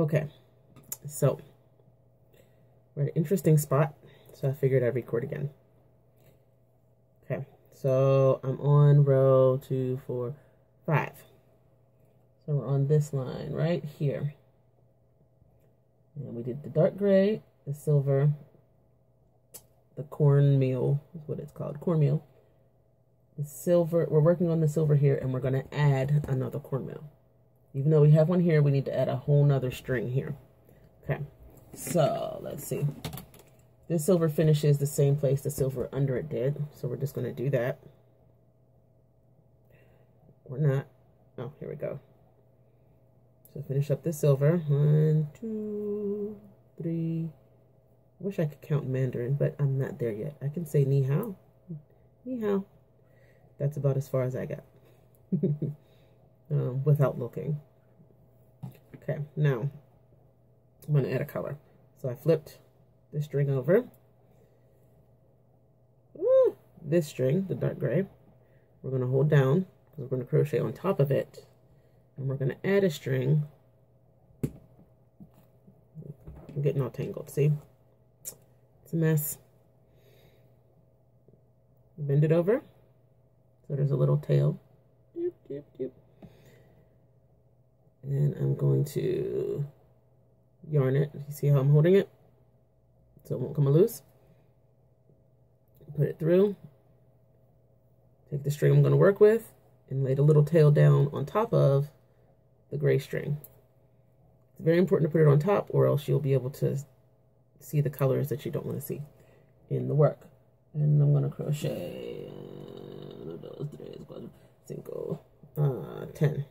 Okay, so we're at an interesting spot, so I figured I'd record again. Okay, so I'm on row 2, 4, 5. So we're on this line right here. And we did the dark gray, the silver, the cornmeal is what it's called, cornmeal. The silver, we're working on the silver here, and we're going to add another cornmeal. Even though we have one here, we need to add a whole nother string here. Okay, so let's see. This silver finishes the same place the silver under it did, so we're just going to do that. Or not. Oh, here we go. So finish up the silver. 1, 2, 3. I wish I could count Mandarin, but I'm not there yet. I can say ni hao. Ni hao. That's about as far as I got. Without looking. Okay, now I'm going to add a color. So I flipped this string over. Woo! This string, the dark gray, we're going to hold down because we're going to crochet on top of it. And we're going to add a string. I'm getting all tangled, see? It's a mess. Bend it over. So there's a little tail. Doop, doop, doop. And I'm going to yarn it. You see how I'm holding it? So it won't come loose. Put it through. Take the string I'm going to work with and lay the little tail down on top of the gray string. It's very important to put it on top, or else you'll be able to see the colors that you don't want to see in the work. And I'm going to crochet 10.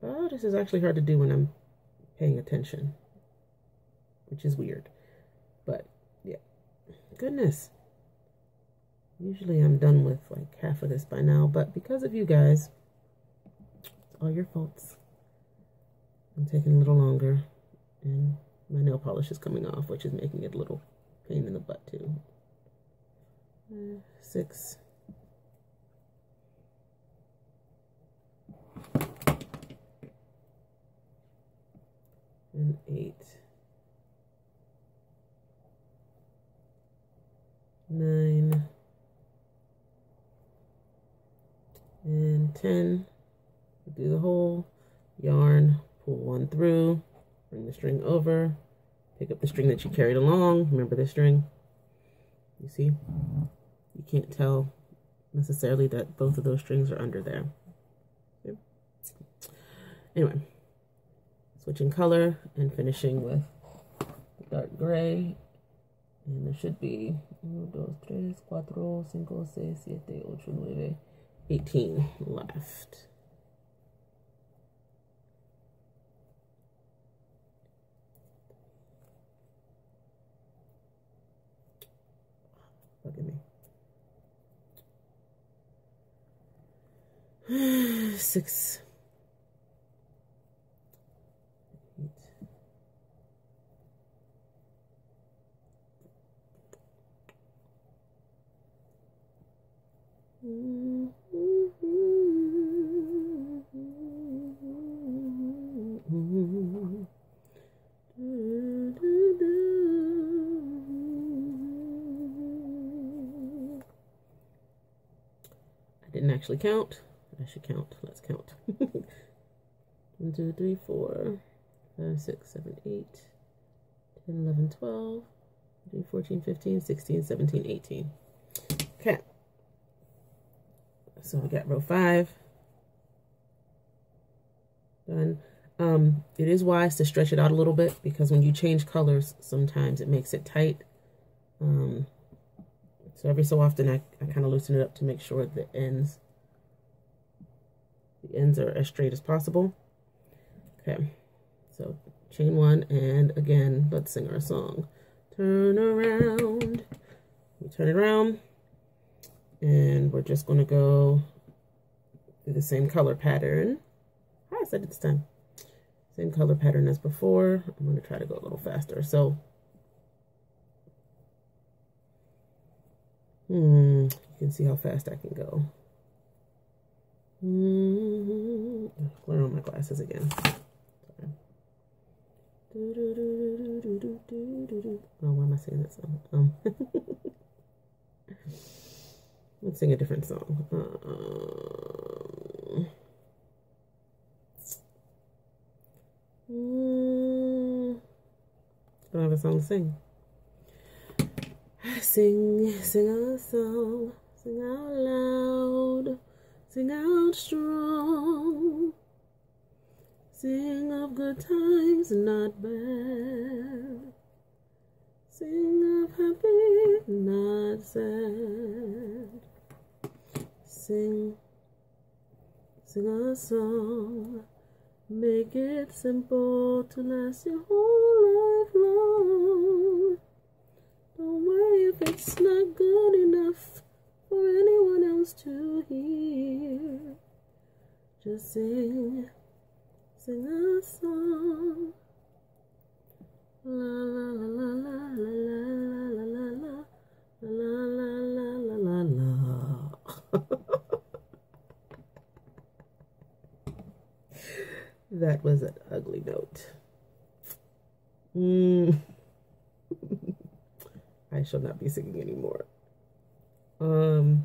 Oh, this is actually hard to do when I'm paying attention, which is weird. But yeah, goodness. Usually I'm done with like half of this by now, but because of you guys, it's all your faults. I'm taking a little longer, and my nail polish is coming off, which is making it a little pain in the butt too. 6. And 8. 9. And 10. Do the whole yarn, pull one through, bring the string over, pick up the string that you carried along. Remember this string? You see? You can't tell necessarily that both of those strings are under there. Okay. Anyway, switching color and finishing with dark gray. And there should be 1, 2, 3, 4, 5, 6, 7, 8, 9, 18 left. Look at me. 6. 8. I didn't actually count. I should count. Let's count. 1, 2, 3, 4, 5, 6, 7, 8, 10, 11, 12, 13, 14, 15, 16, 17, 18. Okay. So we got row 5 done. It is wise to stretch it out a little bit, because when you change colors, sometimes it makes it tight. So every so often I kind of loosen it up to make sure the ends are as straight as possible. Okay, so chain 1, and again, let's sing our song. Turn around. We turn it around, and we're just going to go through the same color pattern. I said it this time. Same color pattern as before. I'm going to try to go a little faster. So, you can see how fast I can go. glasses again. Oh, why am I singing that song? Let's sing a different song. I don't have a song to sing. Sing a song, sing out loud, sing out strong. Sing of good times, not bad. Sing of happy, not sad. Sing a song. Make it simple to last your whole life long. Don't worry if it's not good enough for anyone else to hear. Just sing a song. La la la la la la la la la la la la la. That was an ugly note. I shall not be singing anymore. Okay,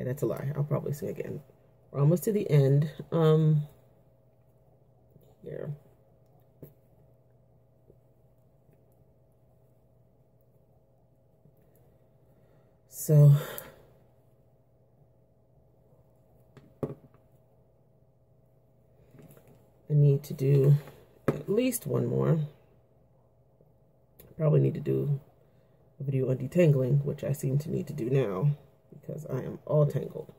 that's a lie. I'll probably sing again. We're almost to the end. Here. So I need to do at least one more. Probably need to do a video on detangling, which I seem to need to do now because I am all tangled.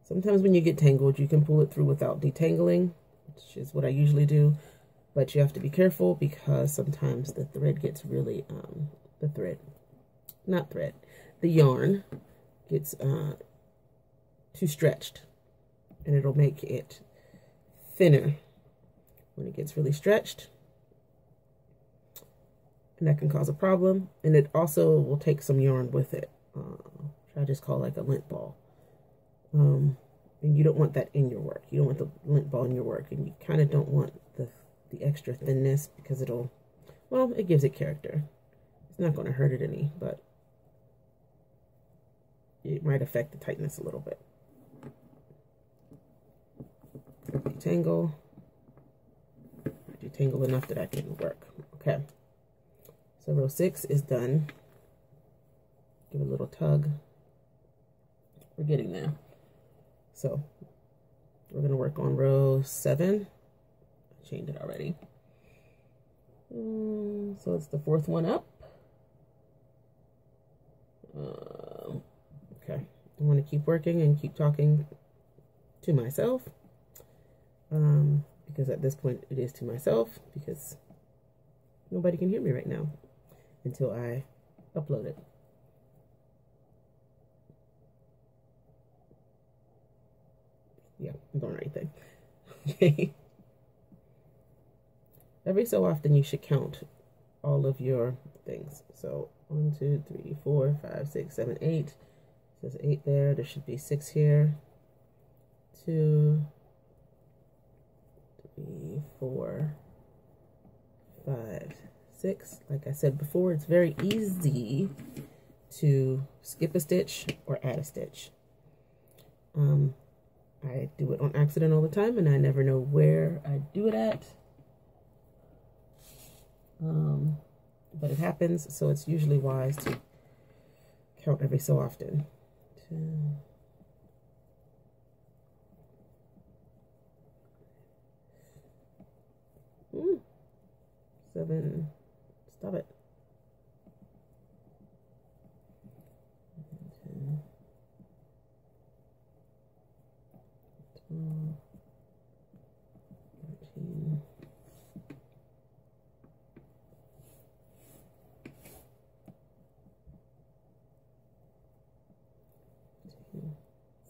Sometimes when you get tangled, you can pull it through without detangling, which is what I usually do. But you have to be careful because sometimes the thread gets really, the yarn gets too stretched, and it'll make it thinner when it gets really stretched, and that can cause a problem. And it also will take some yarn with it, which I just call like a lint ball. And you don't want that in your work. You don't want the lint ball in your work, and you kind of don't want the extra thinness because it'll, well, it gives it character. It's not going to hurt it any, but it might affect the tightness a little bit. Detangle. Detangle enough that I can work. Okay. So row 6 is done. Give it a little tug. We're getting there. So we're going to work on row 7. I chained it already. So it's the 4th one up. Okay. I want to keep working and keep talking to myself. Because at this point it is to myself, because nobody can hear me right now until I upload it. Yeah, I'm doing the right thing. Okay. Every so often you should count all of your things. So 1, 2, 3, 4, 5, 6, 7, 8. It says 8 there. There should be 6 here. 2, 3, 4, 5, 6. Like I said before, it's very easy to skip a stitch or add a stitch. I do it on accident all the time, and I never know where I do it at. But it happens, so it's usually wise to count every so often. 2, 7, stop it. 10, 12, 13,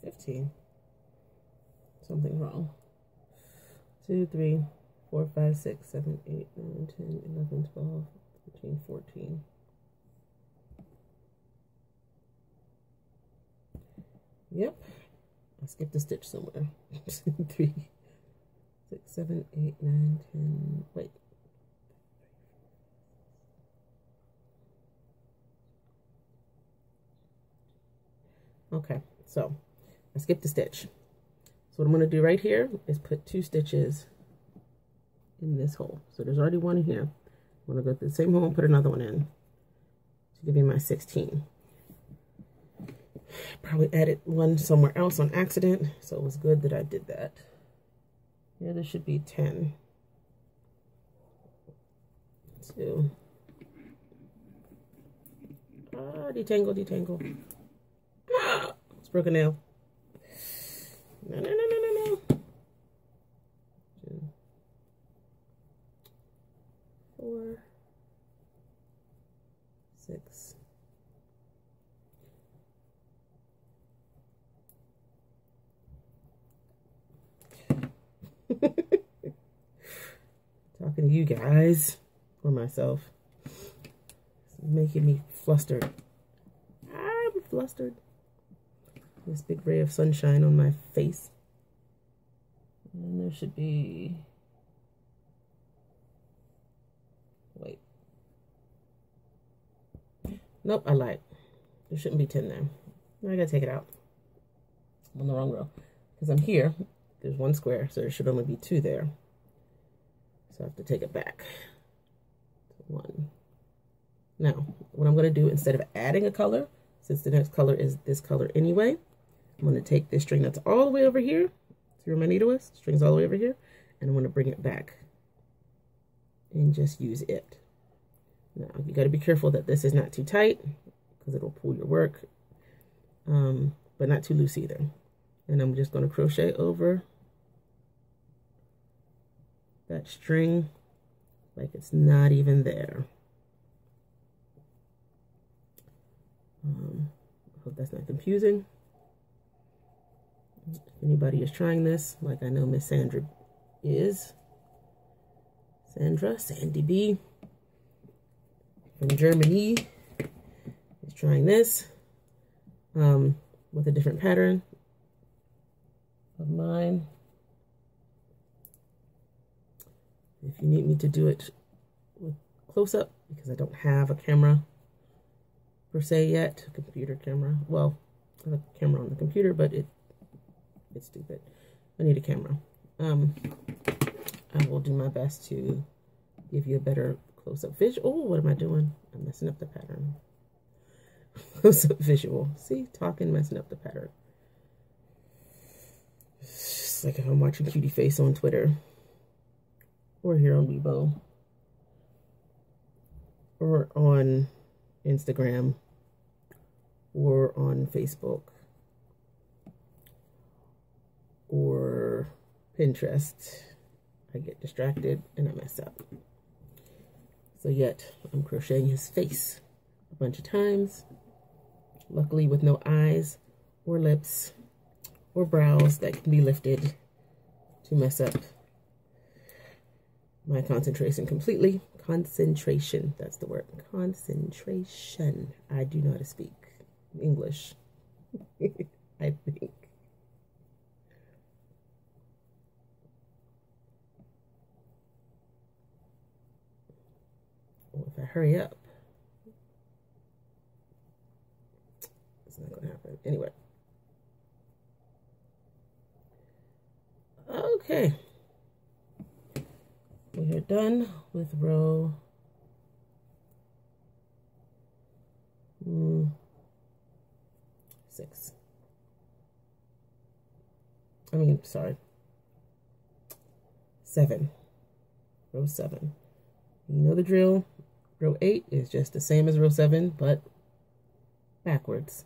15. Something wrong. 2, 3, 4, 5, 6, 7, 8, 9, 10, 11, 12, 13, 14. Yep, I skipped a stitch somewhere. 3, 6, 7, 8, 9, 10. Wait. Okay, so I skipped a stitch. So what I'm going to do right here is put 2 stitches in this hole. So there's already one in here. I'm going to go to the same hole and put another one in to give me my 16. Probably added one somewhere else on accident, so it was good that I did that. Here there should be 10. 2. Detangle, detangle. Ah, it's broken nail. No, no, no, no, no, no. 2, 4, 6. Talking to you guys or myself. It's making me flustered. I'm flustered. This big ray of sunshine on my face. And there should be... Wait. Nope, I lied. There shouldn't be 10 there. Now I gotta take it out. I'm on the wrong row. Because I'm here. There's 1 square, so there should only be 2 there. So I have to take it back. 1. Now, what I'm going to do, instead of adding a color, since the next color is this color anyway, I'm going to take this string that's all the way over here. See where my needle is? String's all the way over here. And I'm going to bring it back and just use it. Now, you got to be careful that this is not too tight because it'll pull your work, but not too loose either. And I'm just going to crochet over that string like it's not even there. I hope that's not confusing. If anybody is trying this, like I know Miss Sandra is. Sandy B from Germany is trying this with a different pattern of mine. If you need me to do it with close-up, because I don't have a camera per se yet, a computer camera. Well, I have a camera on the computer, but it's stupid. I need a camera. I will do my best to give you a better close-up visual. Oh, what am I doing? I'm messing up the pattern. Close-up visual. See, talking, messing up the pattern. It's just like if I'm watching Cutie Face on Twitter, or here on Weibo, or on Instagram, or on Facebook, or Pinterest. I get distracted and I mess up. So yet I'm crocheting his face a bunch of times, luckily with no eyes or lips or brows that can be lifted to mess up my concentration completely. Concentration, that's the word. Concentration. I do know how to speak English. I think. Well, if I hurry up, it's not going to happen. Anyway. Okay. We are done with row 6. I mean, sorry. 7. Row 7. You know the drill. Row 8 is just the same as row 7, but backwards.